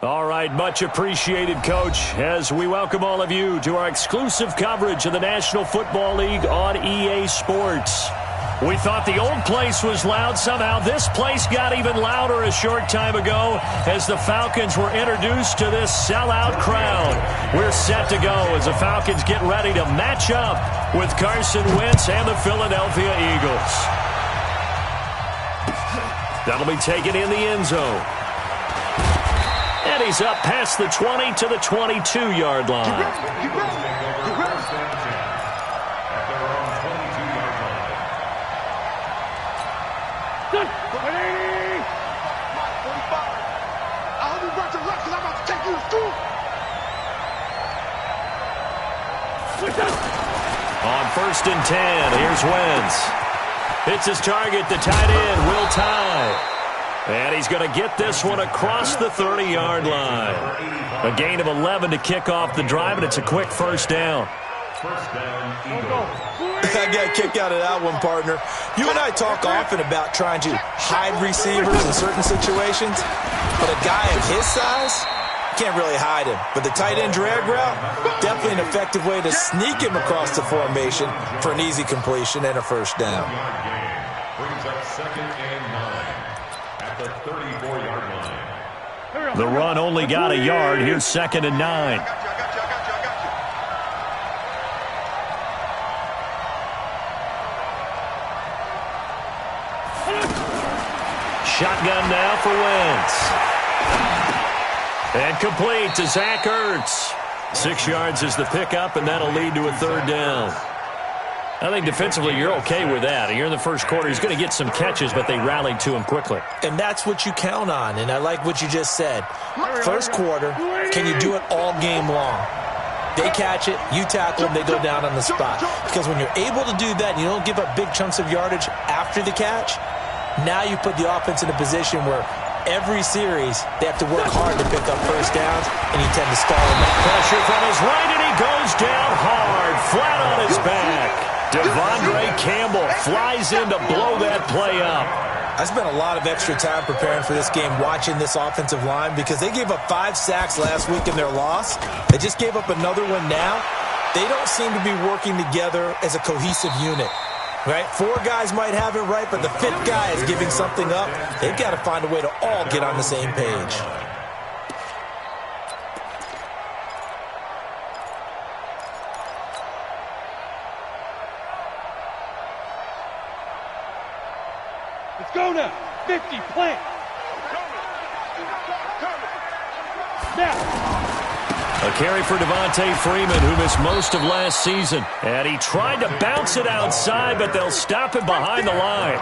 All right, much appreciated, Coach, as we welcome all of you to our exclusive coverage of the National Football League on EA Sports. We thought the old place was loud. Somehow this place got even louder a short time ago as the Falcons were introduced to this sellout crowd. We're set to go as the Falcons get ready to match up with Carson Wentz and the Philadelphia Eagles. That'll be taken in the end zone. And he's up past the 20 to the 22-yard line. On 1st and 10, here's Wentz. Hits his target, the tight end, Will Tye. And he's going to get this one across the 30-yard line. A gain of 11 to kick off the drive, and it's a quick first down. I got a kick out of that one, partner. You and I talk often about trying to hide receivers in certain situations, but a guy of his size can't really hide him. But the tight end drag route, definitely an effective way to sneak him across the formation for an easy completion and a first down. Brings up 2nd and 9 at the 34-yard line. The run only got a yard. Here's 2nd and 9. Shotgun now for Wentz. And complete to Zach Ertz. 6 yards is the pickup, and that'll lead to a 3rd down. I think defensively you're okay with that. Here in the first quarter, he's going to get some catches, but they rallied to him quickly. And that's what you count on, and I like what you just said. First quarter, can you do it all game long? They catch it, you tackle them, they go down on the spot. Because when you're able to do that and you don't give up big chunks of yardage after the catch, now you put the offense in a position where every series they have to work hard to pick up first downs, and you tend to stall them out. Pressure from his right, and he goes down hard, flat on his back. Devondre Campbell flies in to blow that play up. I spent a lot of extra time preparing for this game watching this offensive line because they gave up 5 sacks last week in their loss. They just gave up another one now. They don't seem to be working together as a cohesive unit. Right? 4 guys might have it right, but the 5th guy is giving something up. They've got to find a way to all get on the same page. Let's go now. 50, plant. Now. A carry for Devontae Freeman, who missed most of last season. And he tried to bounce it outside, but they'll stop him behind the line.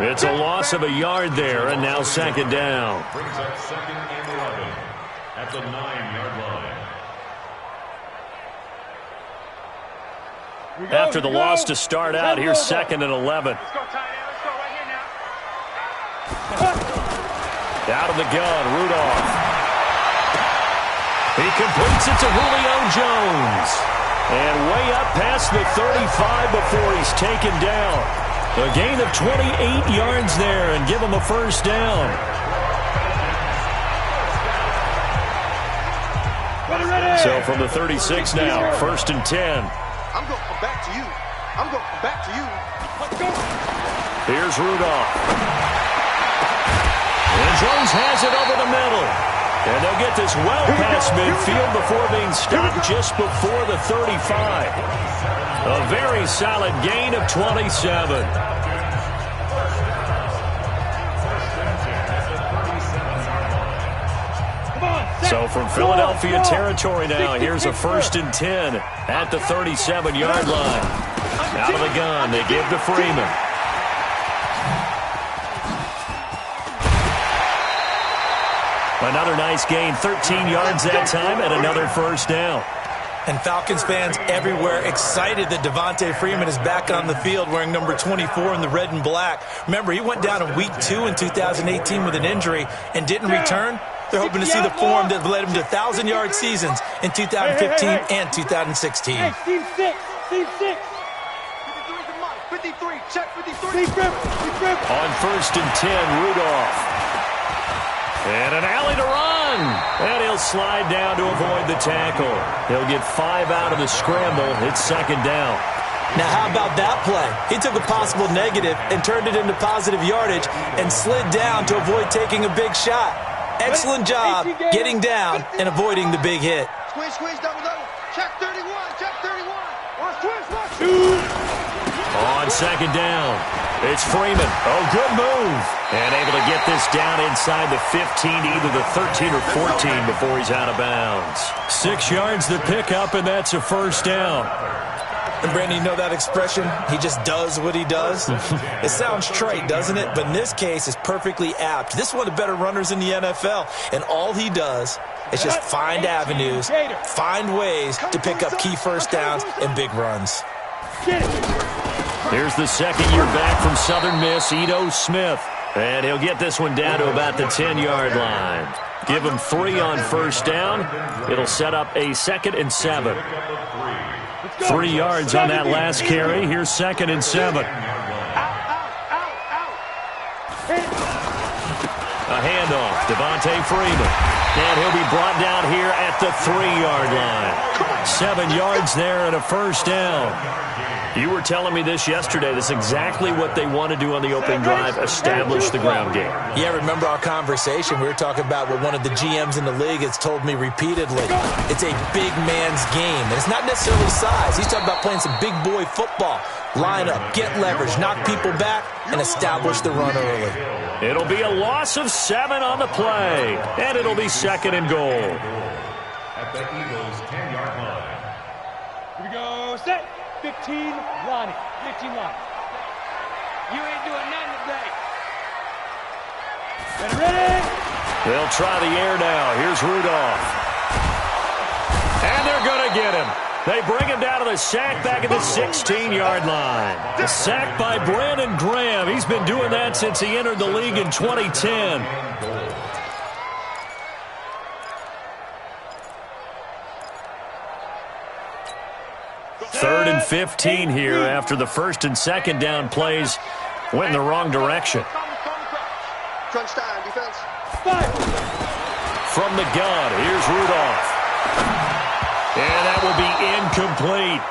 It's a loss of a yard there, and now 2nd down. Brings up 2nd and 11 at the 9-yard line. After the loss to start out, here's 2nd and 11. Let's go, tight end. Let's go right here now. Out of the gun, Rudolph. He completes it to Julio Jones. And way up past the 35 before he's taken down. A gain of 28 yards there and give him a first down. So from the 36 now, 1st and 10. I'm going to come back to you. I'm going to come back to you. Let's go. Here's Rudolph. And Jones has it over the middle. And they'll get this well past midfield before being stopped just before the 35. A very solid gain of 27. So from Philadelphia territory now, here's a 1st and 10 at the 37-yard line. Out of the gun, they give to Freeman. Another nice gain, 13 yards that time, and another first down. And Falcons fans everywhere excited that Devontae Freeman is back on the field wearing number 24 in the red and black. Remember, he went down in week 2 in 2018 with an injury and didn't return. They're hoping to see the form that led him to 1,000-yard seasons in 2015 and 2016. Hey, team 6. Team 6. 53, check 53. Deep grip. On 1st and 10, Rudolph. And an alley to run. And he'll slide down to avoid the tackle. He'll get 5 out of the scramble. It's second down. Now, how about that play? He took a possible negative and turned it into positive yardage and slid down to avoid taking a big shot. Excellent job getting down and avoiding the big hit. Squeeze, squeeze, double, double. Check 31, check 31. Watch, twist, watch. On second down, it's Freeman. Oh, good move. And able to get this down inside the 15, either the 13 or 14 before he's out of bounds. 6 yards to pick up, and that's a first down. And Brandon, you know that expression? He just does what he does. It sounds trite, doesn't it? But in this case, it's perfectly apt. This is one of the better runners in the NFL. And all he does is just find avenues, find ways to pick up key first downs and big runs. Here's the second-year back from Southern Miss, Ito Smith. And he'll get this one down to about the 10-yard line. Give him 3 on first down. It'll set up a 2nd and 7. 3 yards on that last carry. Here's 2nd and 7. A handoff, Devontae Freeman. And he'll be brought down here at the 3-yard line. 7 yards there and a first down. You were telling me this yesterday. This is exactly what they want to do on the opening drive, establish the ground game. Yeah, remember our conversation? We were talking about what one of the GMs in the league has told me repeatedly. It's a big man's game. And it's not necessarily size. He's talking about playing some big boy football. Line up, get leverage, knock people back, and establish the run early. It'll be a loss of 7 on the play. And it'll be 2nd and goal. At the Eagles' 10-yard line. Here we go, set. 15, Lonnie. 15, Lonnie. You ain't doing nothing today. Ready? They'll try the air now. Here's Rudolph. And they're going to get him. They bring him down to the sack back at the 16-yard line. The sack by Brandon Graham. He's been doing that since he entered the league in 2010. Third and 15 here after the 1st and 2nd down plays went in the wrong direction. Crunch time, defense. From the gun, here's Rudolph. And that will be incomplete.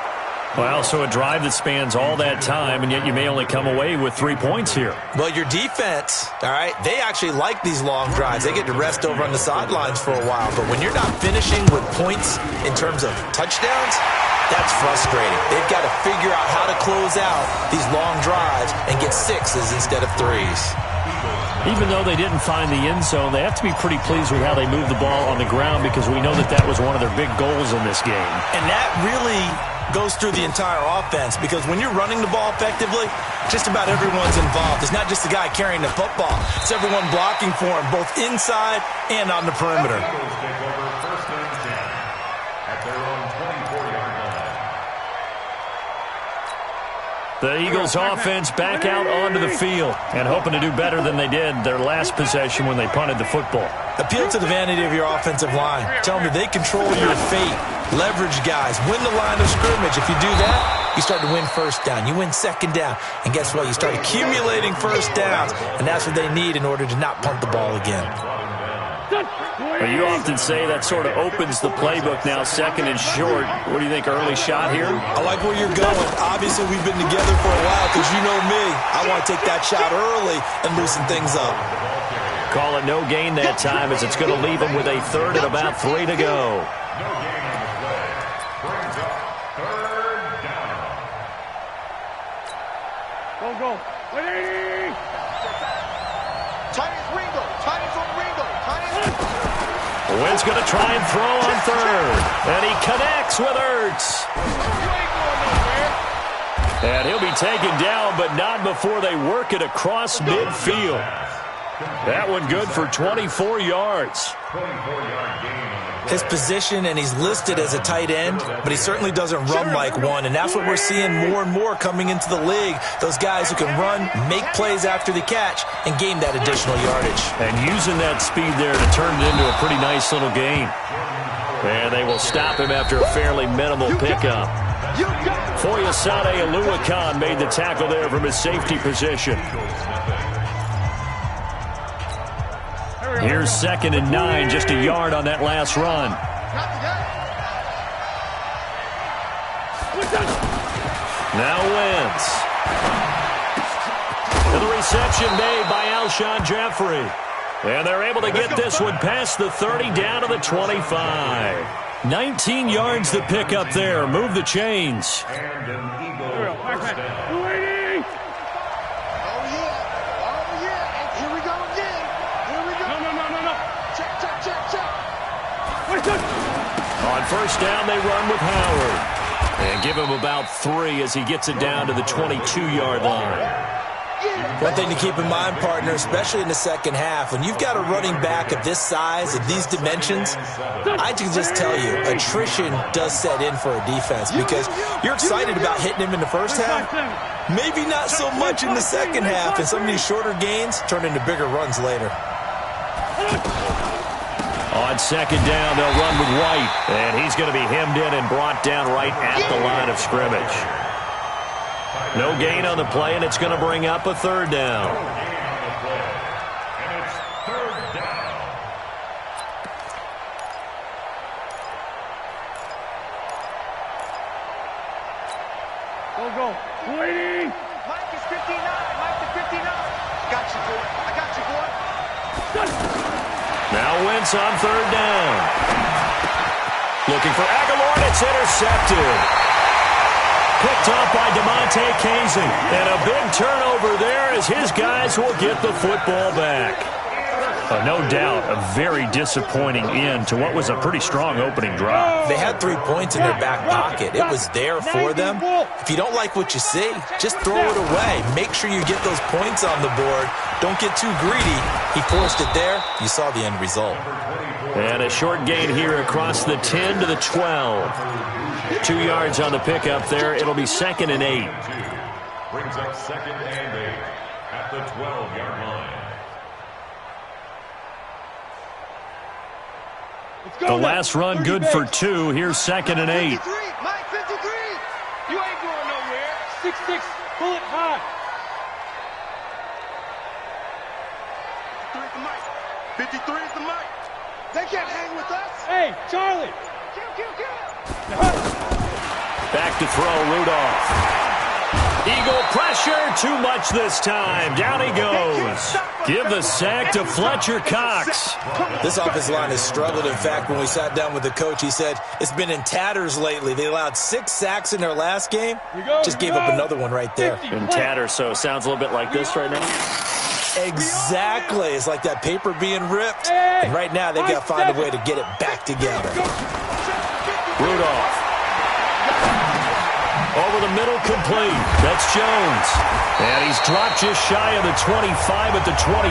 Well, so a drive that spans all that time, and yet you may only come away with 3 points here. Well, your defense, all right, they actually like these long drives. They get to rest over on the sidelines for a while. But when you're not finishing with points in terms of touchdowns, that's frustrating. They've got to figure out how to close out these long drives and get 6s instead of 3s. Even though they didn't find the end zone, they have to be pretty pleased with how they moved the ball on the ground because we know that that was one of their big goals in this game. And that really goes through the entire offense because when you're running the ball effectively, just about everyone's involved. It's not just the guy carrying the football. It's everyone blocking for him, both inside and on the perimeter. The Eagles offense back out onto the field and hoping to do better than they did their last possession when they punted the football. Appeal to the vanity of your offensive line. Tell them they control your fate. Leverage guys. Win the line of scrimmage. If you do that, you start to win first down. You win second down. And guess what? You start accumulating first downs. And that's what they need in order to not punt the ball again. Well, you often say that sort of opens the playbook now, 2nd and short. What do you think, early shot here? I like where you're going. Obviously, we've been together for a while because you know me. I want to take that shot early and loosen things up. Call it no gain that time as it's going to leave them with a 3rd and about 3 to go. No gain on the play. Brings up 3rd down. Go. Ready? Tight is Ringo. Tight is on Ringo. Wynn's going to try and throw on 3rd. And he connects with Ertz. And he'll be taken down, but not before they work it across midfield. That one good for 24 yards. 24-yard gain on the play. His position, and he's listed as a tight end, but he certainly doesn't run like one, and that's what we're seeing more and more coming into the league. Those guys who can run, make plays after the catch, and gain that additional yardage. And using that speed there to turn it into a pretty nice little game. And they will stop him after a fairly minimal pickup. Foyesade Oluwakan made the tackle there from his safety position. Here's 2nd and 9, just a yard on that last run. Now Wentz. And the reception made by Alshon Jeffrey. And they're able to get this one past the 30 down to the 25. 19 yards to pick up there. Move the chains. And an Eagle first down. Here we go again. No. Check. On first down, they run with Howard. And give him about 3 as he gets it down to the 22-yard line. One thing to keep in mind, partner, especially in the second half, when you've got a running back of this size, of these dimensions, I can just tell you, attrition does set in for a defense because you're excited about hitting him in the first half. Maybe not so much in the second half, and some of these shorter gains turn into bigger runs later. On second down, they'll run with White, and he's going to be hemmed in and brought down right at the line of scrimmage. No gain on the play, and it's going to bring up a 3rd down. And it's 3rd down. Go. Waiting. Mike is 59. Got you, boy. I got you, boy. Now Wentz on 3rd down. Looking for Aguilar, and it's intercepted. Picked off by DeMonte Casey. And a big turnover there as his guys will get the football back. No doubt, a very disappointing end to what was a pretty strong opening drive. They had 3 points in their back pocket. It was there for them. If you don't like what you see, just throw it away. Make sure you get those points on the board. Don't get too greedy. He forced it there. You saw the end result. And a short gain here across the 10 to the 12. 2 yards on the pickup there. It'll be 2nd and 8. Brings up 2nd and 8 at the 12-yard line. The last run good for 2. Here's 2nd and 8. 53. Mike, 53. You ain't going nowhere. 6'6", bullet high. 53 is the mic. They can't hang with us. Hey, Charlie. Kill. Back to throw, Rudolph. Eagle pressure, too much this time. Down he goes. Give the sack to Fletcher Cox. This offensive line has struggled. In fact, when we sat down with the coach, he said it's been in tatters lately. They allowed 6 sacks in their last game. Just gave up another one right there. In tatters, so sounds a little bit like this right now. Exactly. It's like that paper being ripped. And right now, they've got to find a way to get it back together. Rudolph. Over the middle, complete. That's Jones. And he's dropped just shy of the 25 at the 24.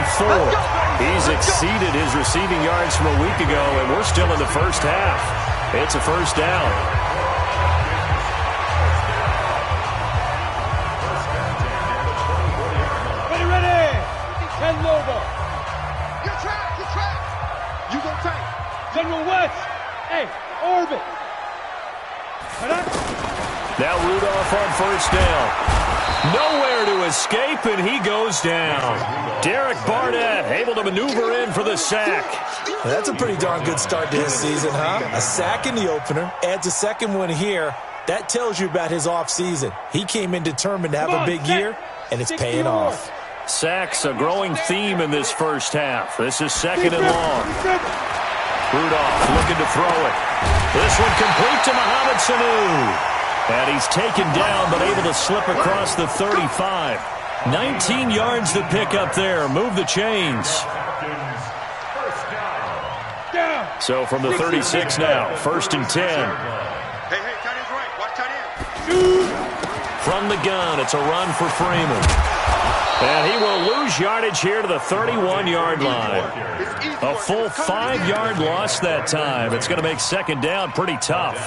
He's exceeded his receiving yards from a week ago, and we're still in the first half. It's a first down. Ready. Ken Lobo. Good track. You go tight. General West. Hey, orbit. Now Rudolph on first down. Nowhere to escape, and he goes down. Derek Barnett able to maneuver in for the sack. Well, that's a pretty darn good start to his season, huh? A sack in the opener, adds a second one here. That tells you about his offseason. He came in determined to have a big year, and it's paying off. Sacks, a growing theme in this first half. This is 2nd and long. Rudolph looking to throw it. This one complete to Mohamed Sanu. And he's taken down, but able to slip across the 35. 19 yards to pick up there. Move the chains. So from the 36 now, 1st and 10. Hey, tight end's right. Watch tight end. From the gun, it's a run for Freeman. And he will lose yardage here to the 31-yard line. A full 5-yard loss that time. It's going to make 2nd down pretty tough.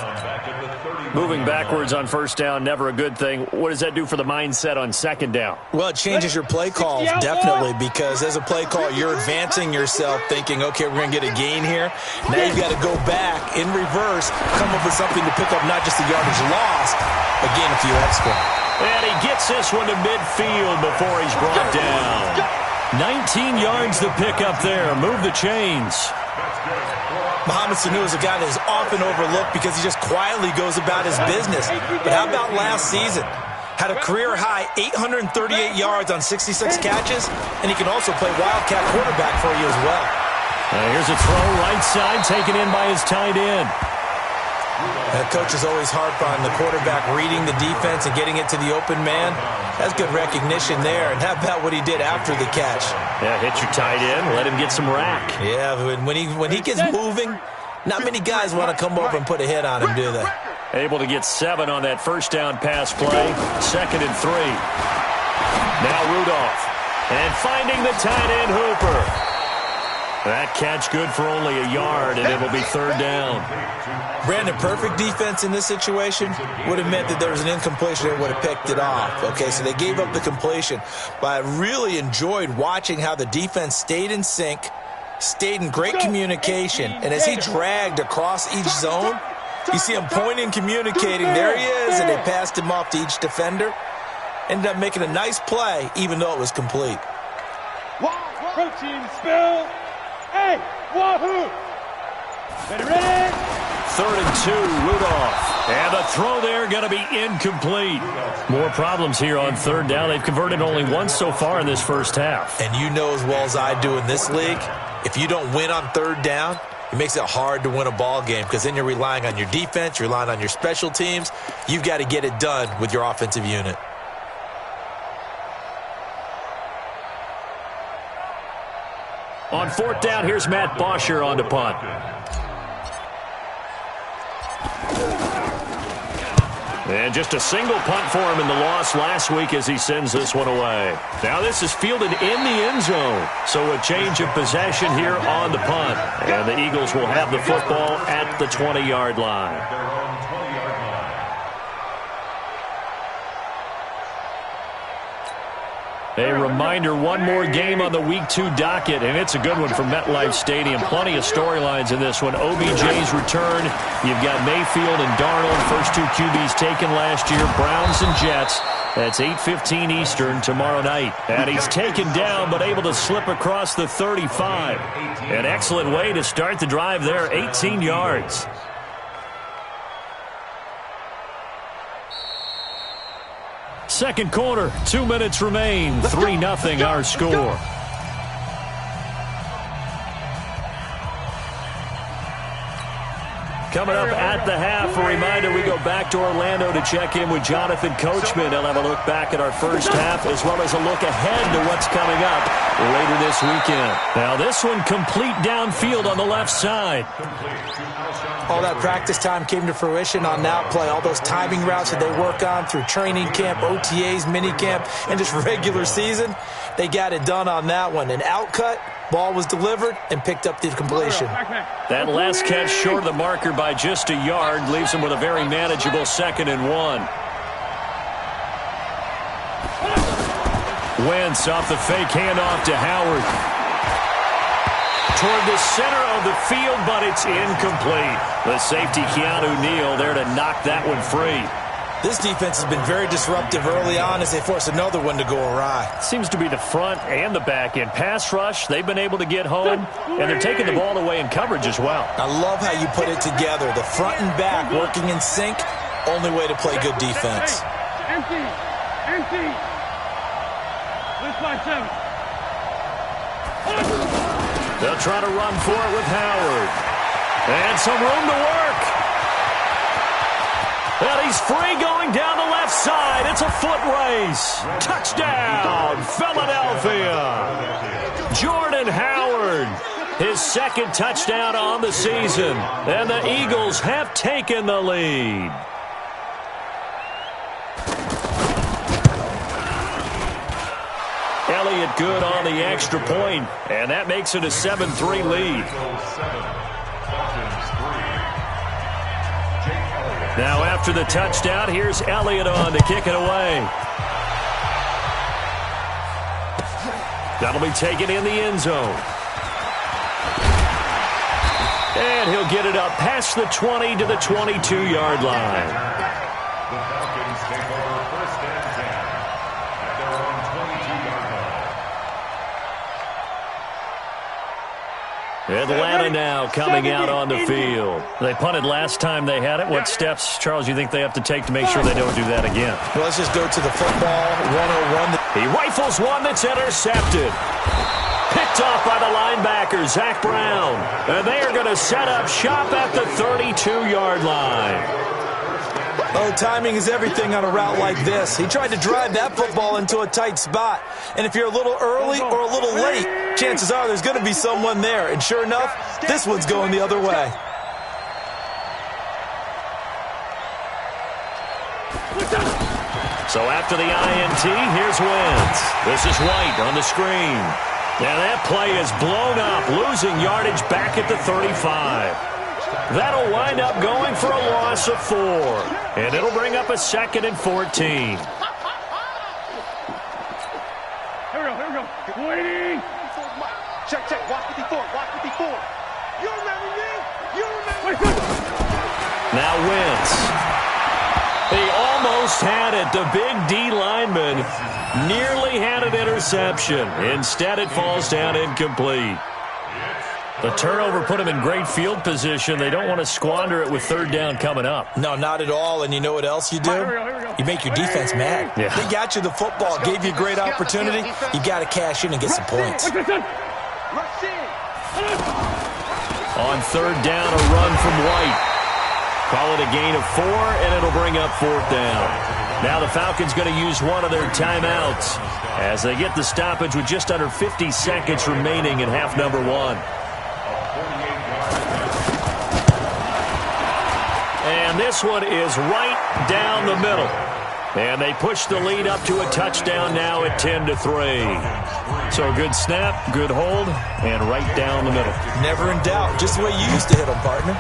Moving backwards on first down, never a good thing. What does that do for the mindset on 2nd down? Well, it changes your play calls, definitely, because as a play call, you're advancing yourself thinking, okay, we're going to get a gain here. Now you've got to go back in reverse, come up with something to pick up not just the yardage lost, but gain a few extra. And he gets this one to midfield before he's brought down. 19 yards to pick up there. Move the chains. Mohamed Sanu is a guy that is often overlooked because he just quietly goes about his business. But how about last season? Had a career-high 838 yards on 66 catches, and he can also play Wildcat quarterback for you as well. Here's a throw right side, taken in by his tight end. Coaches always harp on the quarterback reading the defense and getting it to the open man. That's good recognition there. And how about what he did after the catch? Yeah, hit your tight end, let him get some rack. Yeah, when he gets moving, not many guys want to come over and put a hit on him, do they? Able to get 7 on that first down pass play. 2nd and 3. Now Rudolph. And finding the tight end Hooper. That catch good for only a yard, and it'll be 3rd down. Brandon, perfect defense in this situation would have meant that there was an incompletion and would have picked it off. Okay, so they gave up the completion. But I really enjoyed watching how the defense stayed in sync, stayed in great communication, and as he dragged across each zone, you see him pointing, communicating. There he is, and they passed him off to each defender. Ended up making a nice play, even though it was complete. Protein spill. Hey, wahoo! Ready? 3rd and 2, Rudolph. And the throw there going to be incomplete. More problems here on 3rd down. They've converted only once so far in this first half. And you know as well as I do in this league, if you don't win on 3rd down, it makes it hard to win a ball game because then you're relying on your defense, you're relying on your special teams. You've got to get it done with your offensive unit. On 4th down, here's Matt Bosher on the punt. And just a single punt for him in the loss last week as he sends this one away. Now this is fielded in the end zone. So a change of possession here on the punt. And the Eagles will have the football at the 20-yard line. A reminder, one more game on the Week 2 docket, and it's a good one from MetLife Stadium. Plenty of storylines in this one. OBJ's return. You've got Mayfield and Darnold, first 2 QBs taken last year. Browns and Jets. That's 8:15 Eastern tomorrow night. And he's taken down but able to slip across the 35. An excellent way to start the drive there, 18 yards. Second quarter, 2 minutes remain. 3-0 our score. Coming up at the half, a reminder, we go back to Orlando to check in with Jonathan Coachman. He'll have a look back at our first half as well as a look ahead to what's coming up later this weekend. Now this one complete downfield on the left side. All that practice time came to fruition on that play. All those timing routes that they work on through training camp, OTAs, minicamp, and just regular season, they got it done on that one. An outcut, ball was delivered, and picked up the completion. That last catch short of the marker by just a yard leaves him with a very manageable 2nd and 1. Wentz off the fake handoff to Howard. Toward the center of the field, but it's incomplete. The safety, Keanu Neal, there to knock that one free. This defense has been very disruptive early on as they force another one to go awry. Seems to be the front and the back end. Pass rush, they've been able to get home, and they're taking the ball away in coverage as well. I love how you put it together. The front and back working in sync, only way to play good defense. Empty. Let's play 7. They'll try to run for it with Howard. And some room to work. And he's free going down the left side. It's a foot race. Touchdown, Philadelphia. Jordan Howard, his 2nd touchdown on the season. And the Eagles have taken the lead. Elliott good on the extra point, and that makes it a 7-3 lead. Now after the touchdown, here's Elliott on to kick it away. That'll be taken in the end zone. And he'll get it up past the 20 to the 22-yard line. The Falcons take over 1st and 10 at their own 22-yard line. Atlanta now coming out on the field. They punted last time they had it. What steps, Charles, you think they have to take to make sure they don't do that again? Well, let's just go to the football 101. He rifles one that's intercepted. Picked off by the linebacker, Zach Brown. And they are going to set up shop at the 32-yard line. Oh, timing is everything on a route like this. He tried to drive that football into a tight spot. And if you're a little early or a little late, chances are there's going to be someone there. And sure enough, this one's going the other way. So after the INT, here's Wentz. This is White on the screen. Now that play is blown up, losing yardage back at the 35. That'll wind up going for a loss of 4. And it'll bring up a 2nd and 14. Here we go. Waiting. Check. Watch 54. You remember me? You remember me? Now Wentz. He almost had it. The big D lineman nearly had an interception. Instead, it falls down incomplete. The turnover put him in great field position. They don't want to squander it with 3rd down coming up. No, not at all. And you know what else you do? You make your defense mad. Yeah. They got you the football, gave you a great opportunity. You got to cash in and get some points. On 3rd down, a run from White. Call it a gain of 4, and it'll bring up 4th down. Now the Falcons going to use one of their timeouts as they get the stoppage with just under 50 seconds remaining in half number 1. And this one is right down the middle. And they push the lead up to a touchdown now at 10-3. So a good snap, good hold, and right down the middle. Never in doubt. Just the way you used to hit them, partner.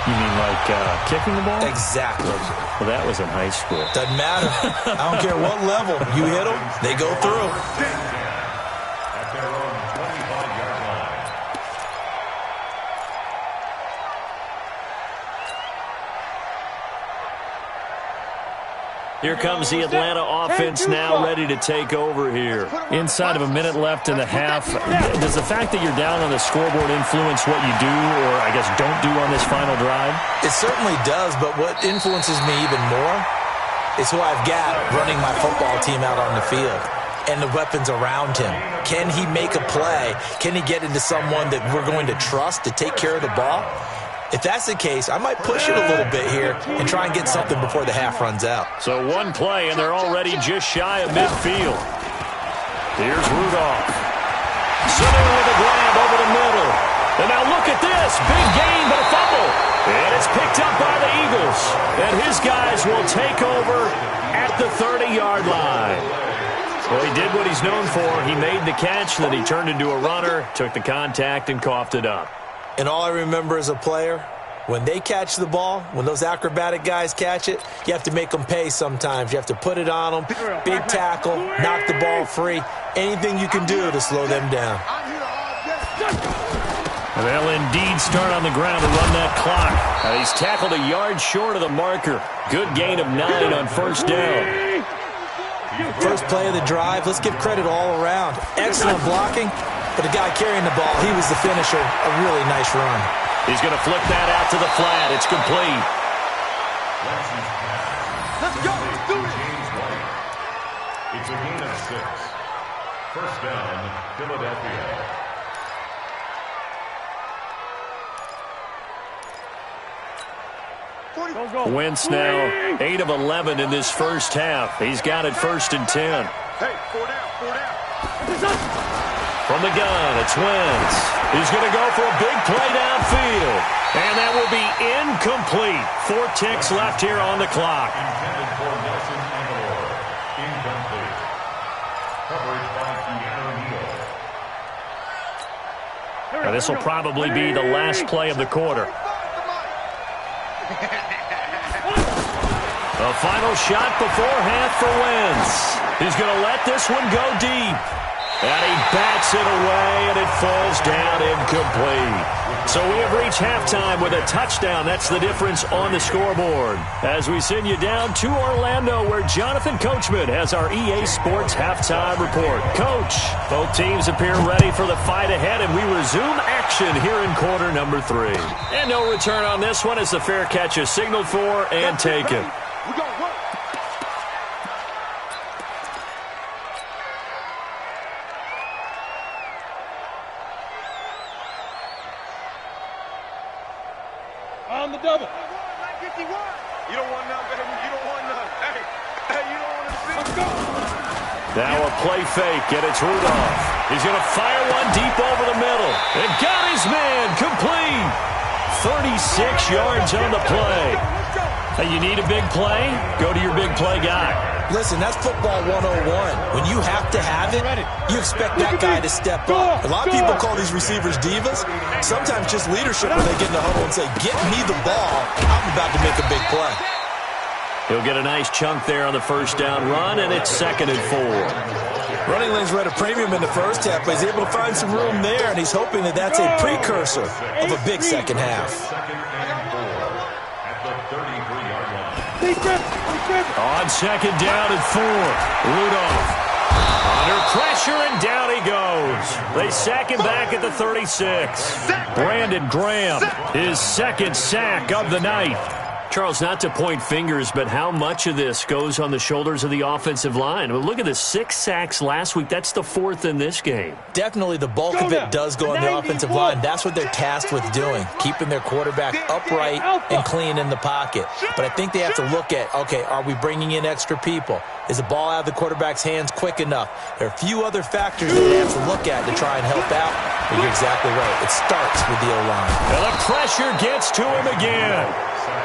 You mean like kicking the ball? Exactly. Well, that was in high school. Doesn't matter. I don't care what level. You hit them, they go through. At their own 25-yard line. Here comes the Atlanta offense now ready to take over here. Inside of a minute left in the half. Does the fact that you're down on the scoreboard influence what you do or, I guess, don't do on this final drive? It certainly does, but what influences me even more is who I've got running my football team out on the field and the weapons around him. Can he make a play? Can he get into someone that we're going to trust to take care of the ball? If that's the case, I might push it a little bit here and try and get something before the half runs out. So one play, and they're already just shy of midfield. Here's Rudolph. Sitting with a grab over the middle. And now look at this. Big gain, but a fumble. And it's picked up by the Eagles. And his guys will take over at the 30-yard line. Well, he did what he's known for. He made the catch, then he turned into a runner, took the contact, and coughed it up. And all I remember as a player, when they catch the ball, when those acrobatic guys catch it, you have to make them pay sometimes. You have to put it on them, big tackle, knock the ball free, anything you can do to slow them down. And they'll indeed start on the ground to run that clock. He's tackled a yard short of the marker. Good gain of 9 on 1st down. First play of the drive, let's give credit all around. Excellent blocking. But the guy carrying the ball, he was the finisher. A really nice run. He's going to flip that out to the flat. It's complete. Let's go. Do it. It's a gain of 6. First down, Philadelphia. Wentz now 8 of 11 in this first half. He's got it 1st and 10. Hey, 4 down. From the gun, it's Wentz. He's going to go for a big play downfield. And that will be incomplete. 4 ticks left here on the clock. Intended for Nelson Aguilar. Incomplete. Coverage by Keanu Neal. Now, this will probably be the last play of the quarter. A final shot before half for Wentz. He's going to let this one go deep. And he bats it away, and it falls down incomplete. So we have reached halftime with a touchdown. That's the difference on the scoreboard. As we send you down to Orlando, where Jonathan Coachman has our EA Sports halftime report. Coach, both teams appear ready for the fight ahead, and we resume action here in quarter number 3. And no return on this one as the fair catch is signaled for and taken. We got work. On the double. 951. You don't want none, baby. You don't want none. Hey, you don't want to see. Let's go. Now a play fake, and it's Rudolph. He's going to fire one deep over the middle. And got his man complete. 36 yards on the play. Hey, you need a big play? Go to your big play guy. Listen, that's football 101. When you have to have it, you expect that guy to step up. A lot of people call these receivers divas. Sometimes just leadership when they get in the huddle and say, get me the ball. I'm about to make a big play. He'll get a nice chunk there on the first down run, and it's 2nd and 4. Running lanes were at a premium in the first half, but he's able to find some room there, and he's hoping that that's a precursor of a big second half. On 2nd down and 4, Rudolph under pressure, and down he goes. They sack him back at the 36. Brandon Graham, his 2nd sack of the night. Charles, not to point fingers, but how much of this goes on the shoulders of the offensive line? I mean, look at the 6 sacks last week. That's the 4th in this game. Definitely the bulk of it does go on the offensive line. That's what they're tasked with doing, keeping their quarterback upright and clean in the pocket. But I think they have to look at, okay, are we bringing in extra people? Is the ball out of the quarterback's hands quick enough? There are a few other factors that they have to look at to try and help out. But you're exactly right. It starts with the O-line. And the pressure gets to him again.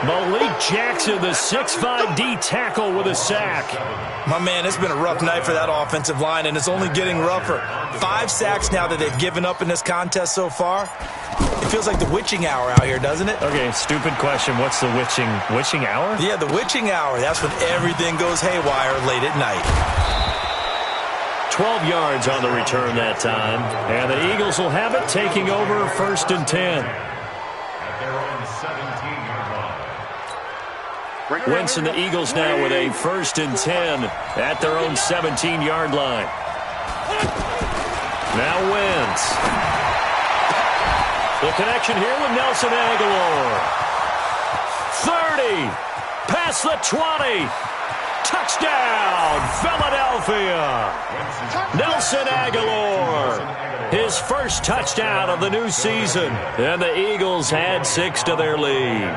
Malik Jackson, the 6'5" D tackle with a sack. My man, it's been a rough night for that offensive line, and it's only getting rougher. 5 sacks now that they've given up in this contest so far. It feels like the witching hour out here, doesn't it? Okay, stupid question. What's the witching hour? Yeah, the witching hour. That's when everything goes haywire late at night. 12 yards on the return that time. And the Eagles will have it, taking over 1st and 10. At their own 17-yard line. Wentz and the Eagles now with a 1st and 10 at their own 17-yard line. Now Wentz. The connection here with Nelson Aguilar. 30. Past the 20. Touchdown, Philadelphia. Nelson Aguilar. His first touchdown of the new season. And the Eagles add 6 to their lead.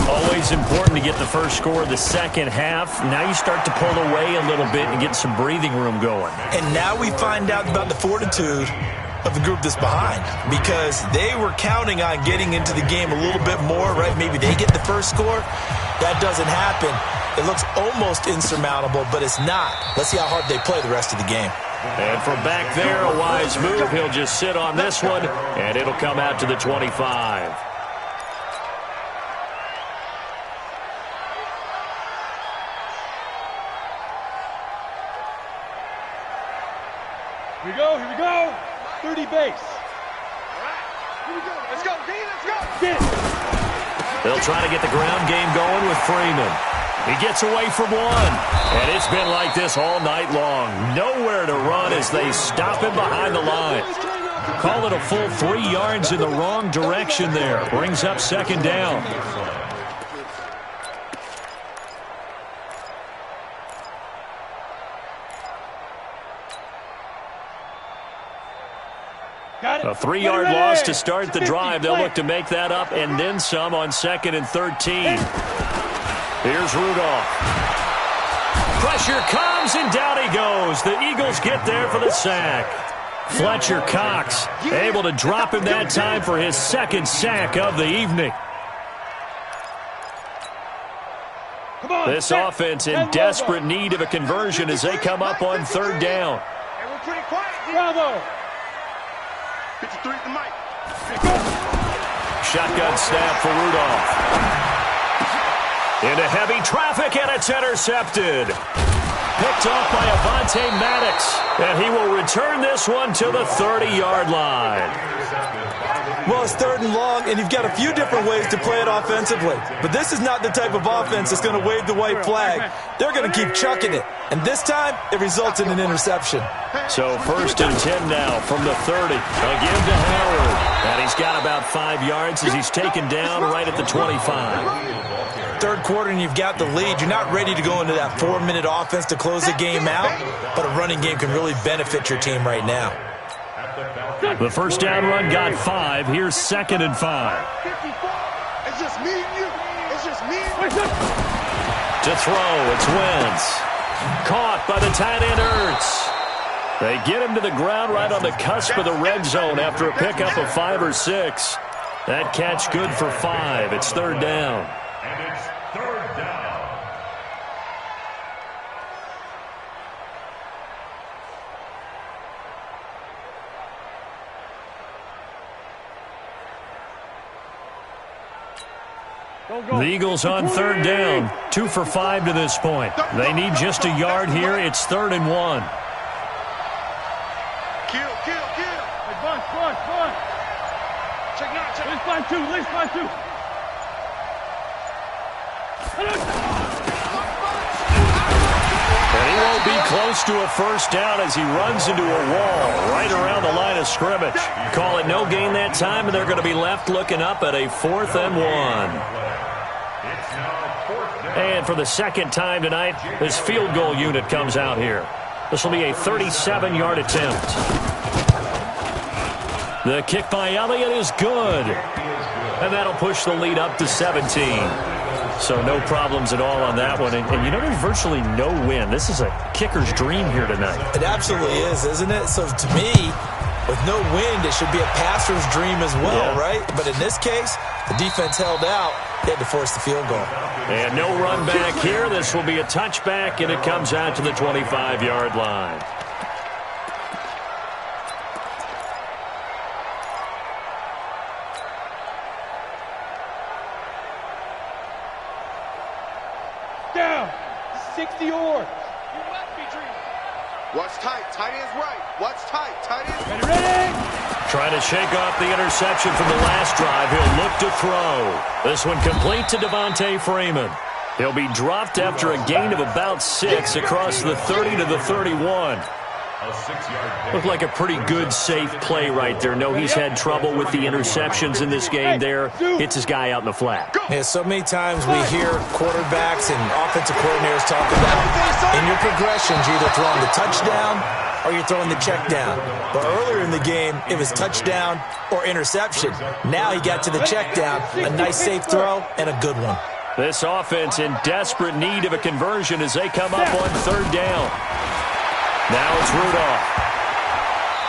Always important to get the first score of the second half. Now you start to pull away a little bit and get some breathing room going. And now we find out about the fortitude of the group that's behind, because they were counting on getting into the game a little bit more, right? Maybe they get the first score. That doesn't happen. It looks almost insurmountable, but it's not. Let's see how hard they play the rest of the game. And from back there, a wise move. He'll just sit on this one, and it'll come out to the 25. Here we go. 30 base. All right. Here we go. Let's go, D. Let's go. Get it. They'll try to get the ground game going with Freeman. He gets away from one. And it's been like this all night long. Nowhere to run as they stop him behind the line. Call it a full 3 yards in the wrong direction there. Brings up 2nd down. A 3-yard loss to start the drive. They'll look to make that up and then some on 2nd and 13. Here's Rudolph. Pressure comes, and down he goes. The Eagles get there for the sack. Fletcher Cox able to drop him that time for his 2nd sack of the evening. This offense in desperate need of a conversion as they come up on 3rd down. And we're pretty quiet. Bravo. 53 at the mic. Shotgun snap for Rudolph. Into heavy traffic, and it's intercepted. picked off by Avonte Maddox. And he will return this one to the 30-yard line. Well, it's 3rd and long, and you've got a few different ways to play it offensively. But this is not the type of offense that's going to wave the white flag. They're going to keep chucking it. And this time, it results in an interception. So 1st and 10 now from the 30. Again to Howard. And he's got about 5 yards as he's taken down right at the 25. 3rd quarter and you've got the lead. You're not ready to go into that 4-minute offense to close the game out, but a running game can really benefit your team right now. The first down run got 5. Here's 2nd and 5. It's just me and you. It's just me and you. To throw, it's Wentz. Caught by the tight end Ertz. They get him to the ground right on the cusp of the red zone after a pickup of 5 or 6. That catch good for 5. It's 3rd down. And it's 3rd down. The Eagles on 3rd down. 2 for 5 to this point. They need just a yard here. It's 3rd and 1. Kill. Hey, bunch. Check it out. Least line two. And he won't be close to a first down as he runs into a wall right around the line of scrimmage. Call it no gain that time, and they're going to be left looking up at a 4th and 1. And for the 2nd time tonight, this field goal unit comes out here. This will be a 37-yard attempt. The kick by Elliott is good. And that'll push the lead up to 17. So no problems at all on that one. And you know, there's virtually no win. This is a kicker's dream here tonight. It absolutely is, isn't it? So to me, with no wind, it should be a passer's dream as well, right? But in this case, the defense held out. They had to force the field goal. And no run back here. This will be a touchback, and it comes out to the 25-yard line. Down. 60 yards. What's tight? Tight end's right. What's tight? Tight end's Ready? Trying to shake off the interception from the last drive. He'll look to throw. This one complete to Devontae Freeman. He'll be dropped after a gain of about 6 across the 30 to the 31. Looked like a pretty good, safe play right there. No, he's had trouble with the interceptions in this game there. Hits his guy out in the flat. Yeah, so many times we hear quarterbacks and offensive coordinators talk about in your progressions, you're either throwing the touchdown or you're throwing the check down. But earlier in the game, it was touchdown or interception. Now he got to the check down, a nice safe throw, and a good one. This offense in desperate need of a conversion as they come up on 3rd down. Now it's Rudolph.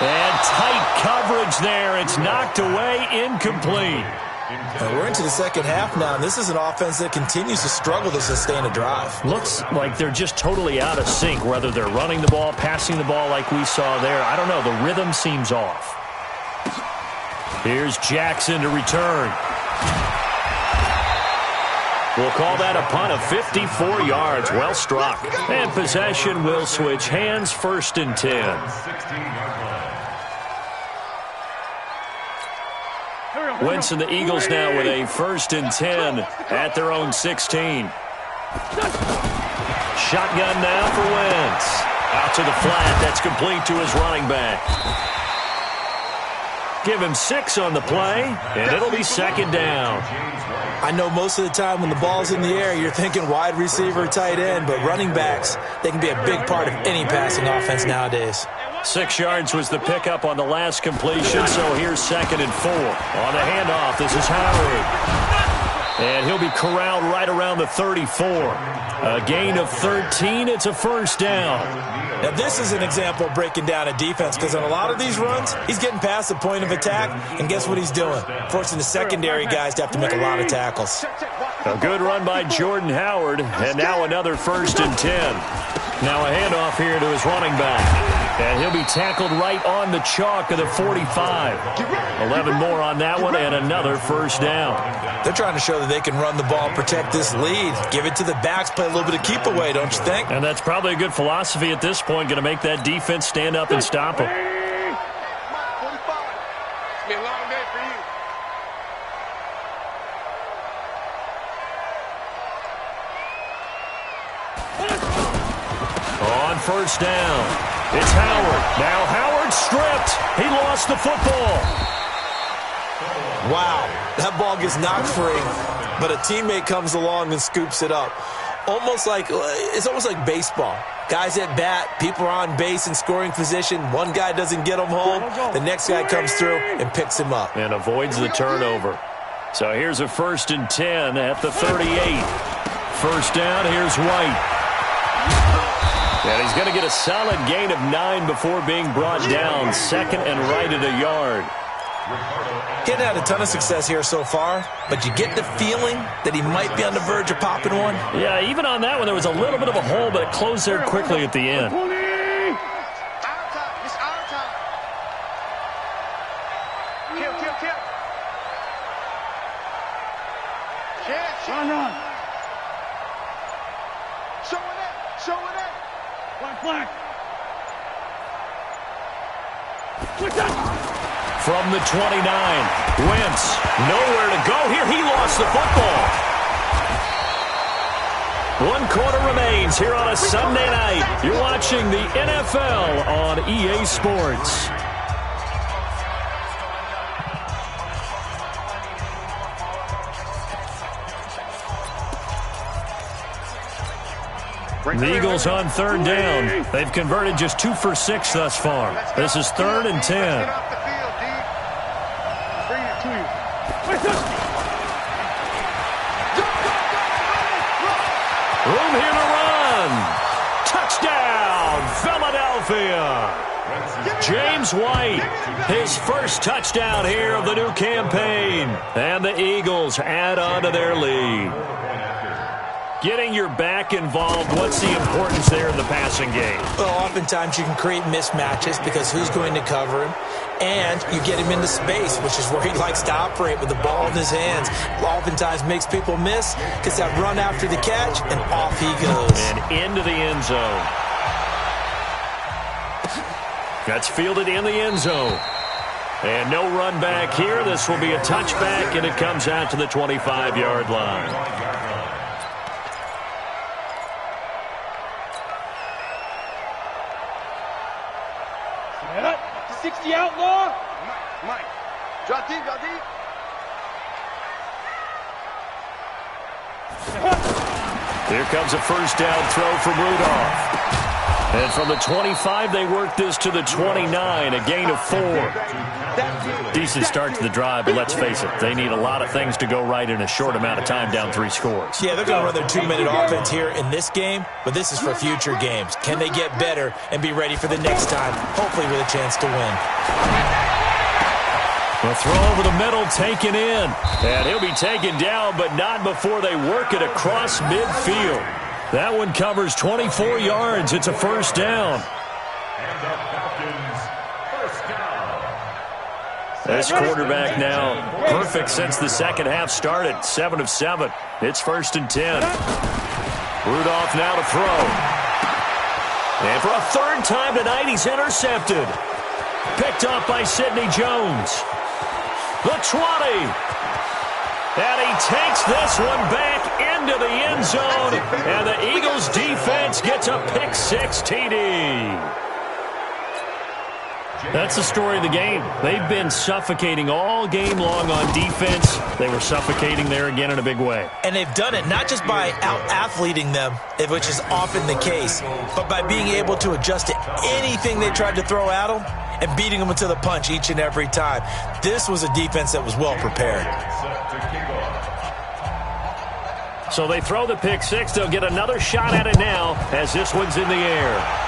And tight coverage there. It's knocked away, incomplete. And we're into the 2nd half now, and this is an offense that continues to struggle to sustain a drive. Looks like they're just totally out of sync, whether they're running the ball, passing the ball like we saw there. I don't know. The rhythm seems off. Here's Jackson to return. We'll call that a punt of 54 yards. Well struck. And possession will switch hands. 1st and 10. Wentz and the Eagles now with a 1st and 10 at their own 16. Shotgun now for Wentz. Out to the flat. That's complete to his running back. Give him 6 on the play, and it'll be 2nd down. I know most of the time when the ball's in the air, you're thinking wide receiver, tight end, but running backs, they can be a big part of any passing offense nowadays. 6 yards was the pickup on the last completion, so here's 2nd and 4. On the handoff, this is Howard. And he'll be corralled right around the 34. A gain of 13, it's a 1st down. Now, this is an example of breaking down a defense because on a lot of these runs, he's getting past the point of attack, and guess what he's doing? Forcing the secondary guys to have to make a lot of tackles. A good run by Jordan Howard, and now another 1st and 10. Now a handoff here to his running back. And he'll be tackled right on the chalk of the 45. 11 more on that one and another first down. They're trying to show that they can run the ball, protect this lead. Give it to the backs, play a little bit of keep away, don't you think? And that's probably a good philosophy at this point, going to make that defense stand up and stop them. It's been a long day for you. On first down, it's Howard. Now Howard stripped. He lost the football. Wow, that ball gets knocked free, but a teammate comes along and scoops it up. It's almost like baseball. Guys at bat, people are on base in scoring position. One guy doesn't get him home. The next guy comes through and picks him up. And avoids the turnover. So here's a 1st and 10 at the 38. First down, here's White. And he's going to get a solid gain of 9 before being brought down. 2nd and right at a yard. He hasn't had a ton of success here so far, but you get the feeling that he might be on the verge of popping one. Yeah, even on that one, there was a little bit of a hole, but it closed there quickly at the end. Our time. It's our time. Kill. Catch. Run. Show it. Flank. From the 29, Wentz, nowhere to go here. He lost the football. 1 quarter remains here on a Sunday night. You're watching the NFL on EA Sports. The Eagles on 3rd down. They've converted just 2 for 6 thus far. This is 3rd and 10. Get off the field, D. Bring it to you. Room here to run. Touchdown, Philadelphia. James White, his first touchdown here of the new campaign. And the Eagles add on to their lead. Getting your back involved, what's the importance there in the passing game? Well, oftentimes you can create mismatches because who's going to cover him? And you get him into space, which is where he likes to operate with the ball in his hands. Oftentimes makes people miss, gets that run after the catch, and off he goes. And into the end zone. That's fielded in the end zone. And no run back here. This will be a touchback, and it comes out to the 25-yard line. 60 outlaw. Mike. Drop deep. Here comes a first down throw from Rudolph. And from the 25, they work this to the 29, a gain of 4. Decent start to the drive, but let's face it, they need a lot of things to go right in a short amount of time, down 3 scores. Yeah, they're going to run their 2-minute offense here in this game, but this is for future games. Can they get better and be ready for the next time, hopefully with a chance to win? A throw over the middle, taken in. And he'll be taken down, but not before they work it across midfield. That one covers 24 yards. It's a first down. And the Falcons, first down. This quarterback now perfect since the second half started. 7 of 7. It's 1st and 10. Rudolph now to throw. And for a 3rd time tonight, he's intercepted. Picked up by Sidney Jones. The 20. And he takes this one back into the end zone. And the Eagles defense gets a pick-6 TD. That's the story of the game. They've been suffocating all game long on defense. They were suffocating there again in a big way. And they've done it not just by out-athleting them, which is often the case, but by being able to adjust to anything they tried to throw at them and beating them to the punch each and every time. This was a defense that was well prepared. So they throw the pick-6. They'll get another shot at it now as this one's in the air.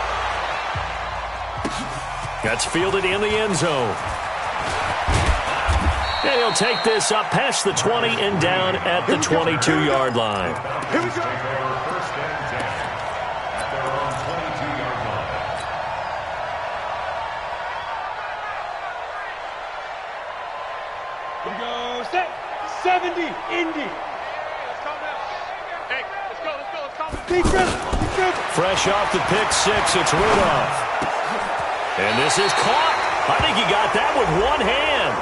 That's fielded in the end zone. And he'll take this up past the 20 and down at the 22-yard line. Here we go. 70, Indy. Hey, let's go. Fresh off the pick six, it's Rudolph. And this is caught. I think he got that with one hand.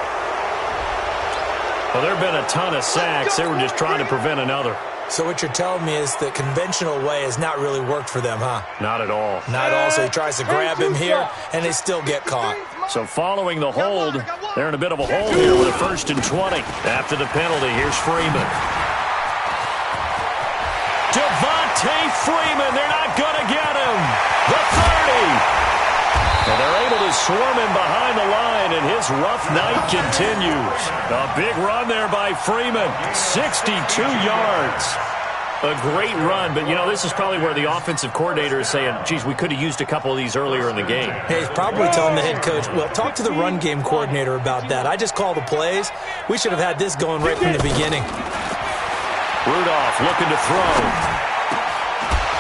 Well, there have been a ton of sacks. They were just trying to prevent another. So what you're telling me is the conventional way has not really worked for them, huh? Not at all. Not at all. So he tries to grab him here, and they still get caught. So following the hold, they're in a bit of a hole here with a 1st and 20. After the penalty, here's Freeman. Devontae Freeman, they're not going to get him. The 30. And they're able to swarm him behind the line, and his rough night continues. A big run there by Freeman, 62 yards. A great run, but, you know, this is probably where the offensive coordinator is saying, geez, we could have used a couple of these earlier in the game. Hey, he's probably telling the head coach, well, talk to the run game coordinator about that. I just call the plays. We should have had this going right from the beginning. Rudolph looking to throw.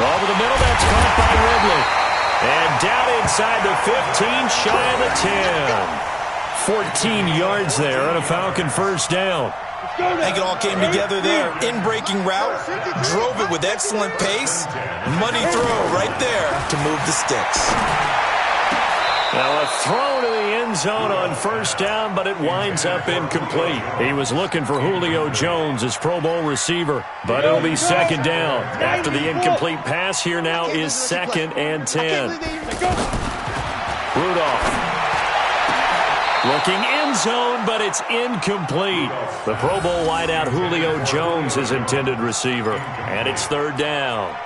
Over the middle, that's caught by Ridley. And down inside the 15, shy of the 10. 14 yards there on a Falcon first down. I think it all came together there. In-breaking route, drove it with excellent pace. Money throw right there to move the sticks. Now a throw to the end zone on first down, but it winds up incomplete. He was looking for Julio Jones, his Pro Bowl receiver, but it'll be second down. After the incomplete pass, here now is 2nd and 10. Rudolph. Looking end zone, but it's incomplete. The Pro Bowl wideout Julio Jones, his intended receiver. And it's 3rd down.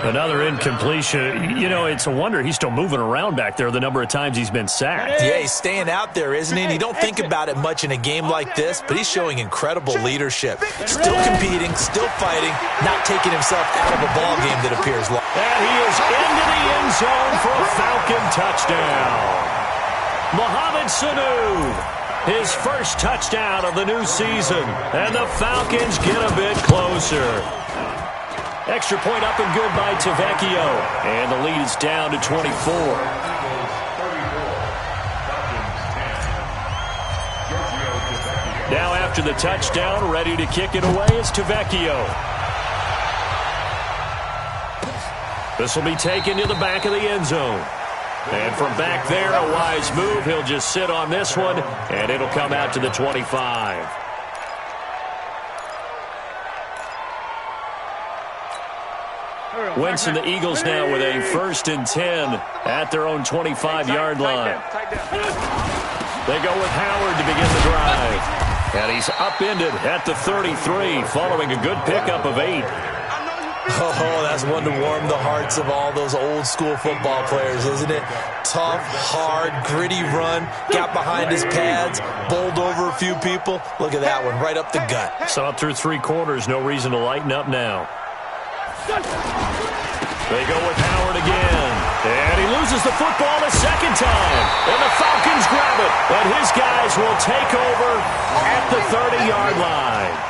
Another incompletion. You know, it's a wonder he's still moving around back there the number of times he's been sacked. Yeah, he's staying out there, isn't he? And you don't think about it much in a game like this, but he's showing incredible leadership. Still competing, still fighting, not taking himself out of a ball game that appears long. And he is into the end zone for a Falcon touchdown. Mohamed Sanu, his first touchdown of the new season, and the Falcons get a bit closer. Extra point up and good by Tavecchio, and the lead is down to 24. Now after the touchdown, ready to kick it away is Tavecchio. This will be taken to the back of the end zone. And from back there, a wise move. He'll just sit on this one, and it'll come out to the 25. Wentz and the Eagles now with a 1st and 10 at their own 25-yard line. They go with Howard to begin the drive. And he's upended at the 33 following a good pickup of 8. Oh, that's one to warm the hearts of all those old-school football players, isn't it? Tough, hard, gritty run, got behind his pads, bowled over a few people. Look at that one, right up the gut. Saw it through 3 quarters, no reason to lighten up now. They go with Howard again. And he loses the football a second time. And the Falcons grab it. And his guys will take over at the 30-yard line.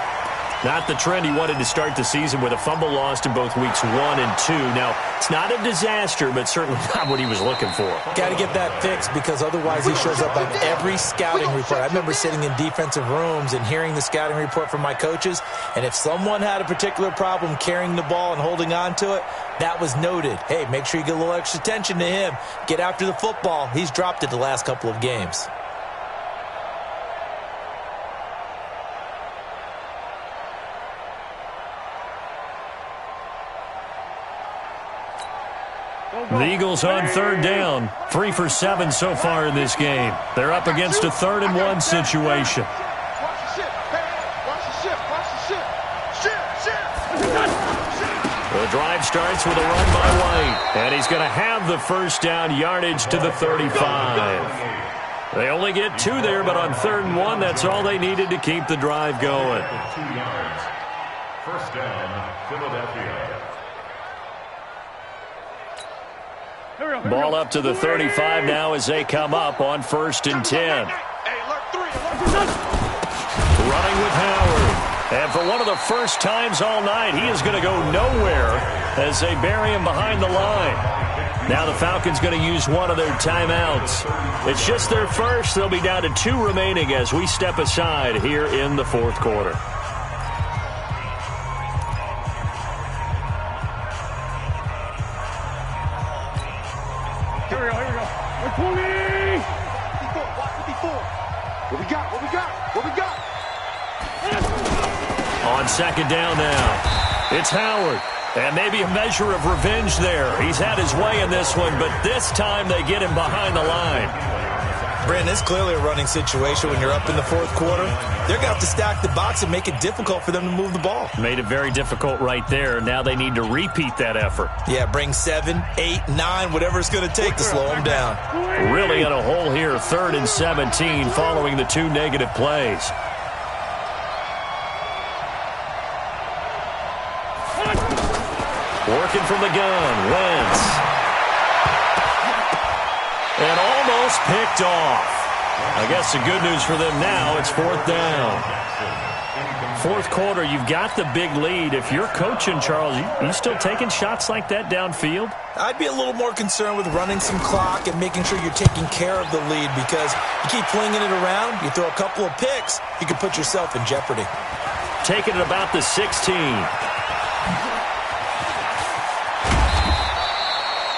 Not the trend he wanted to start the season with a fumble lost in both weeks 1 and 2. Now, it's not a disaster, but certainly not what he was looking for. Got to get that fixed because otherwise he shows up on every scouting report. I remember sitting in defensive rooms and hearing the scouting report from my coaches, and if someone had a particular problem carrying the ball and holding on to it, that was noted. Hey, make sure you get a little extra attention to him. Get after the football. He's dropped it the last couple of games. The Eagles on 3rd down. 3 for 7 so far in this game. They're up against a 3rd and 1 situation. The drive starts with a run by White. And he's going to have the first down, yardage to the 35. They only get 2 there, but on 3rd and 1, that's all they needed to keep the drive going. 2 yards. First down, Philadelphia. Ball up to the 35 now as they come up on 1st and 10. Running with Howard. And for one of the first times all night, he is going to go nowhere as they bury him behind the line. Now the Falcons going to use one of their timeouts. It's just their first. They'll be down to 2 remaining as we step aside here in the 4th quarter. On second down now, it's Howard. And maybe a measure of revenge there. He's had his way in this one, but this time they get him behind the line. Brandon, it's clearly a running situation when you're up in the fourth quarter. They're going to have to stack the box and make it difficult for them to move the ball. Made it very difficult right there. Now they need to repeat that effort. Yeah, bring 7, 8, 9, whatever it's going to take to slow them down. Really in a hole here, 3rd and 17 following the 2 negative plays. Working from the gun, Wentz. And almost picked off. I guess the good news for them now, it's 4th down. Fourth quarter, you've got the big lead. If you're coaching, Charles, you still taking shots like that downfield? I'd be a little more concerned with running some clock and making sure you're taking care of the lead, because you keep flinging it around, you throw a couple of picks, you can put yourself in jeopardy. Taking it about the 16.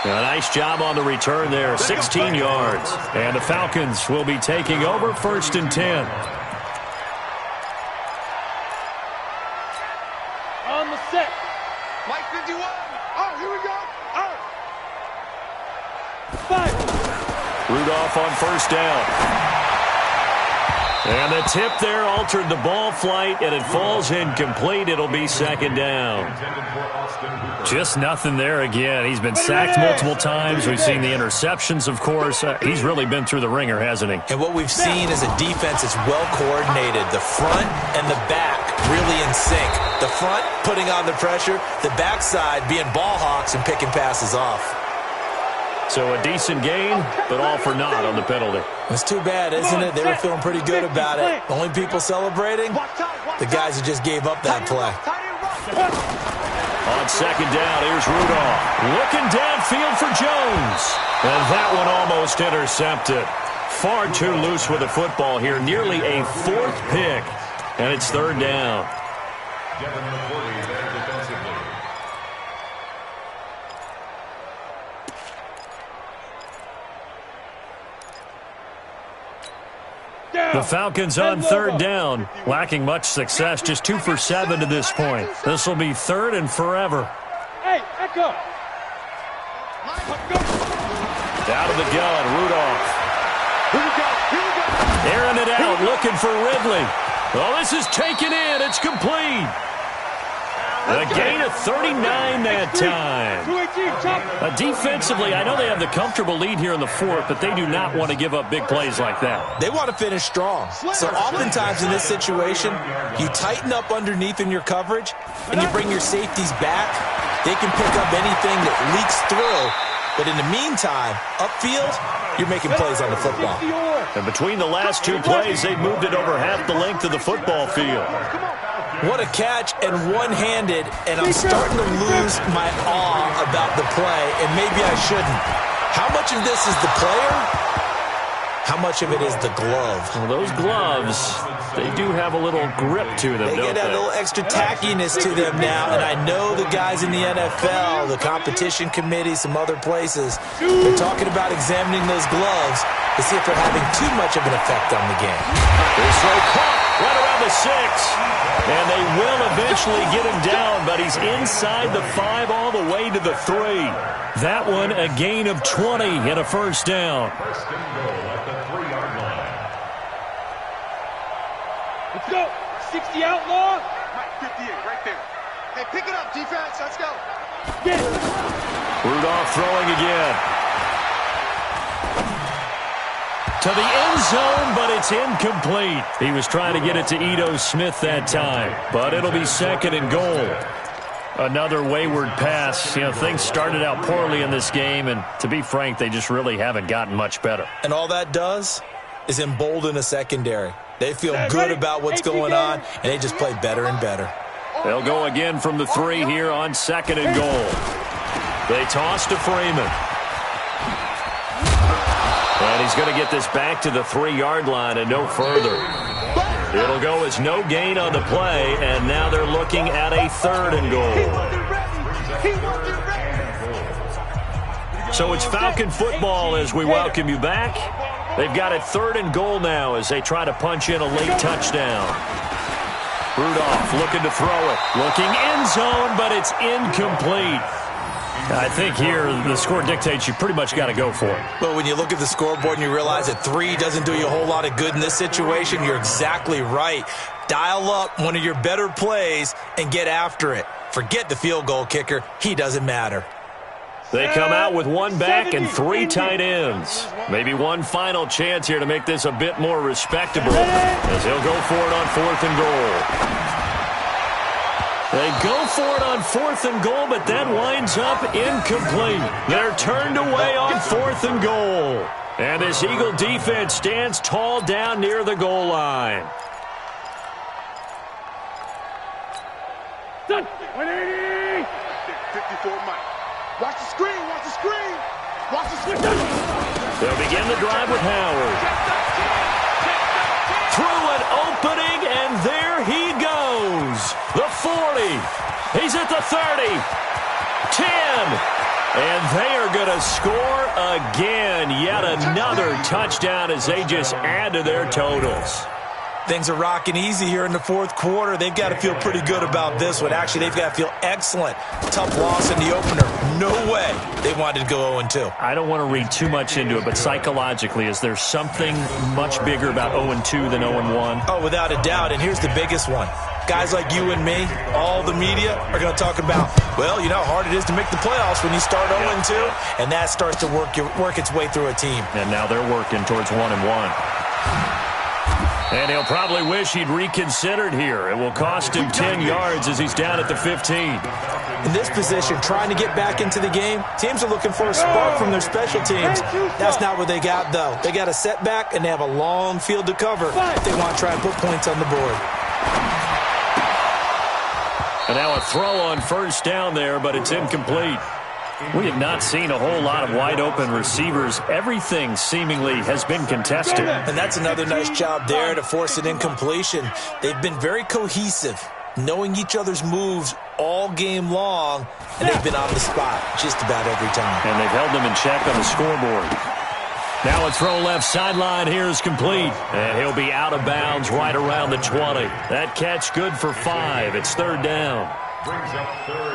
A nice job on the return there, 16 yards. And the Falcons will be taking over 1st and 10. On the set. Mike 51. Oh, here we go. Oh. 5. Rudolph on 1st down. And the tip there altered the ball flight, and it falls incomplete. It'll be 2nd down. Just nothing there again. He's been sacked multiple times. We've seen the interceptions, of course. He's really been through the ringer, hasn't he? And what we've seen is a defense that's well coordinated. The front and the back really in sync. The front putting on the pressure, the backside being ball hawks and picking passes off. So a decent gain, but all for naught on the penalty. It's too bad, isn't it? They were feeling pretty good about it. Only people celebrating, the guys who just gave up that play. On 2nd down, here's Rudolph. Looking downfield for Jones. And that one almost intercepted. Far too loose with the football here. Nearly a 4th pick. And it's 3rd down. The Falcons on 3rd down, lacking much success, just 2 for 7 to this point. This will be 3rd and forever. Hey, echo. Out of the gun, Rudolph. Airing it out, looking for Ridley. Oh, this is taken in. It's complete. A gain of 39 that time. Defensively, I know they have the comfortable lead here in the 4th, but they do not want to give up big plays like that. They want to finish strong. So oftentimes in this situation, you tighten up underneath in your coverage, and you bring your safeties back. They can pick up anything that leaks through. But in the meantime, upfield, you're making plays on the football. And between the last 2 plays, they've moved it over half the length of the football field. What a catch, and one-handed, and I'm starting to lose my awe about the play, and maybe I shouldn't. How much of this is the player? How much of it is the glove? Well, those gloves, they do have a little grip to them, They don't get a little extra tackiness to them now, and I know the guys in the NFL, the competition committee, some other places, they're talking about examining those gloves to see if they're having too much of an effect on the game. This throw caught right around the 6. And they will eventually get him down, but he's inside the 5 all the way to the 3. That one a gain of 20 and a 1st down. First and goal at the 3-yard line. Let's go. 60 outlaw. Mike 58, right there. Hey, pick it up, defense. Let's go. Get it. Rudolph throwing again. To the end zone, but it's incomplete. He was trying to get it to Ito Smith that time, but it'll be 2nd and goal. Another wayward pass. You know, things started out poorly in this game, and to be frank, they just really haven't gotten much better. And all that does is embolden a secondary. They feel good about what's going on, and they just play better and better. They'll go again from the 3 here on 2nd and goal. They toss to Freeman. And he's going to get this back to the 3-yard line and no further. It'll go as no gain on the play, and now they're looking at a 3rd and goal. So it's Falcon football as we welcome you back. They've got it 3rd and goal now as they try to punch in a late touchdown. Rudolph looking to throw it. Looking end zone, but it's incomplete. I think here the score dictates you pretty much got to go for it. But when you look at the scoreboard and you realize that 3 doesn't do you a whole lot of good in this situation, you're exactly right. Dial up one of your better plays and get after it. Forget the field goal kicker. He doesn't matter. They come out with 1 back and 3 tight ends. Maybe one final chance here to make this a bit more respectable as he'll go for it on 4th and goal. They go for it on 4th and goal, but that winds up incomplete. They're turned away on 4th and goal. And this Eagle defense stands tall down near the goal line. 180! 54 Mike. Watch the screen, watch the screen. Watch the screen. They'll begin the drive with Howard. Through an opening, and there he goes. The 40. He's at the 30. 10. And they are going to score again. Yet another touchdown as they just add to their totals. Things are rocking easy here in the 4th quarter. They've got to feel pretty good about this one. Actually, they've got to feel excellent. Tough loss in the opener. No way they wanted to go 0-2. I don't want to read too much into it, but psychologically, is there something much bigger about 0-2 than 0-1? Oh, without a doubt, and here's the biggest one. Guys like you and me, all the media, are going to talk about, well, you know how hard it is to make the playoffs when you start 0-2, and that starts to work its way through a team. And now they're working towards 1-1. And he'll probably wish he'd reconsidered here. It will cost him 10 yards as he's down at the 15. In this position, trying to get back into the game, teams are looking for a spark from their special teams. That's not what they got, though. They got a setback, and they have a long field to cover if they want to try and put points on the board. And now a throw on 1st down there, but it's incomplete. We have not seen a whole lot of wide-open receivers. Everything seemingly has been contested. And that's another nice job there to force an incompletion. They've been very cohesive, knowing each other's moves all game long, and they've been on the spot just about every time. And they've held them in check on the scoreboard. Now a throw left sideline here is complete. And he'll be out of bounds right around the 20. That catch good for 5. It's 3rd down.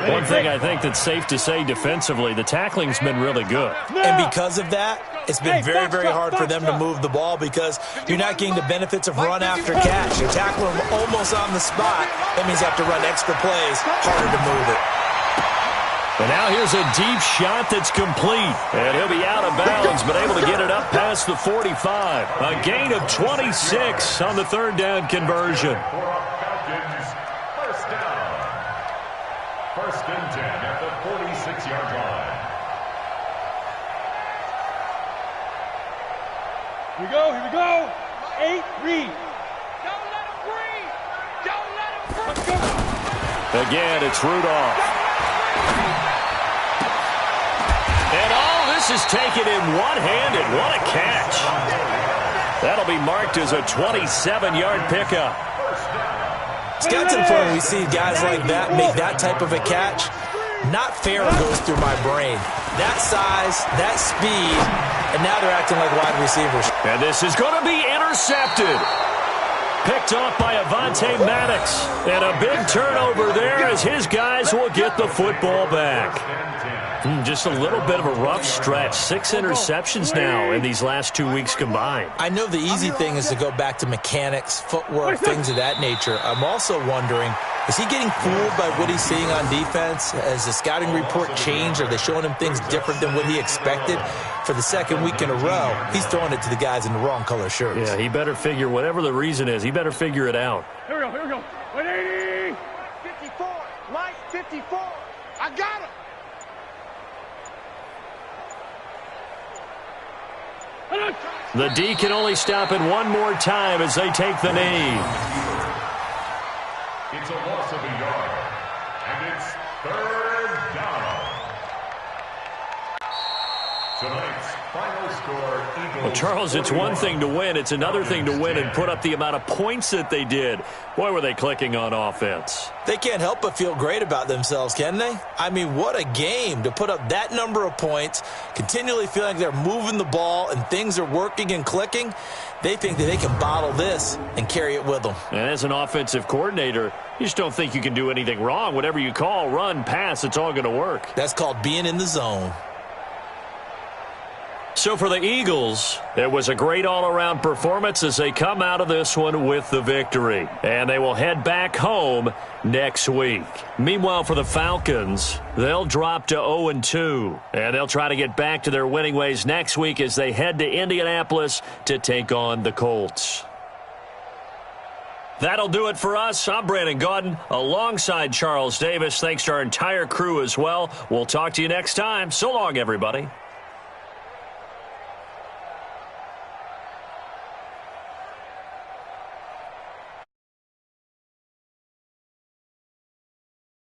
One thing I think that's safe to say defensively, the tackling's been really good. And because of that, it's been very, very hard for them to move the ball because you're not getting the benefits of run after catch. You're tackling them almost on the spot. That means you have to run extra plays, harder to move it. And now here's a deep shot that's complete. And he'll be out of bounds, but able to get it up past the 45. A gain of 26 on the 3rd down conversion. First and 10 at the 46-yard line. Here we go. 8, read. Don't let him breathe. Don't let him breathe. Again, it's Rudolph. And all this is taken in one-handed. What a catch. That'll be marked as a 27-yard pickup. It's got some fun when we see guys like that make that type of a catch. Not fair goes through my brain. That size, that speed, and now they're acting like wide receivers. And this is going to be intercepted. Picked off by Avonte Maddox. And a big turnover there as his guys will get the football back. Just a little bit of a rough stretch. 6 interceptions now in these last 2 weeks combined. I know the easy thing is to go back to mechanics, footwork, things of that nature. I'm also wondering, is he getting fooled by what he's seeing on defense? Has the scouting report changed? Are they showing him things different than what he expected? For the 2nd week in a row, he's throwing it to the guys in the wrong color shirts. Yeah, he better figure, whatever the reason is, he better figure it out. Here we go. 180. 54. Mike, 54. I got him. The D can only stop it one more time as they take the knee. It's a loss of a yard, and it's 3rd down. Tonight's final score, Eagles. Well, Charles, it's one thing to win. It's another thing to win and put up the amount of points that they did. Boy, were they clicking on offense. They can't help but feel great about themselves, can they? I mean, what a game to put up that number of points, continually feeling like they're moving the ball and things are working and clicking. They think that they can bottle this and carry it with them. And as an offensive coordinator, you just don't think you can do anything wrong. Whatever you call, run, pass, it's all going to work. That's called being in the zone. So for the Eagles, it was a great all-around performance as they come out of this one with the victory. And they will head back home next week. Meanwhile, for the Falcons, they'll drop to 0-2. And they'll try to get back to their winning ways next week as they head to Indianapolis to take on the Colts. That'll do it for us. I'm Brandon Gaudin alongside Charles Davis. Thanks to our entire crew as well. We'll talk to you next time. So long, everybody.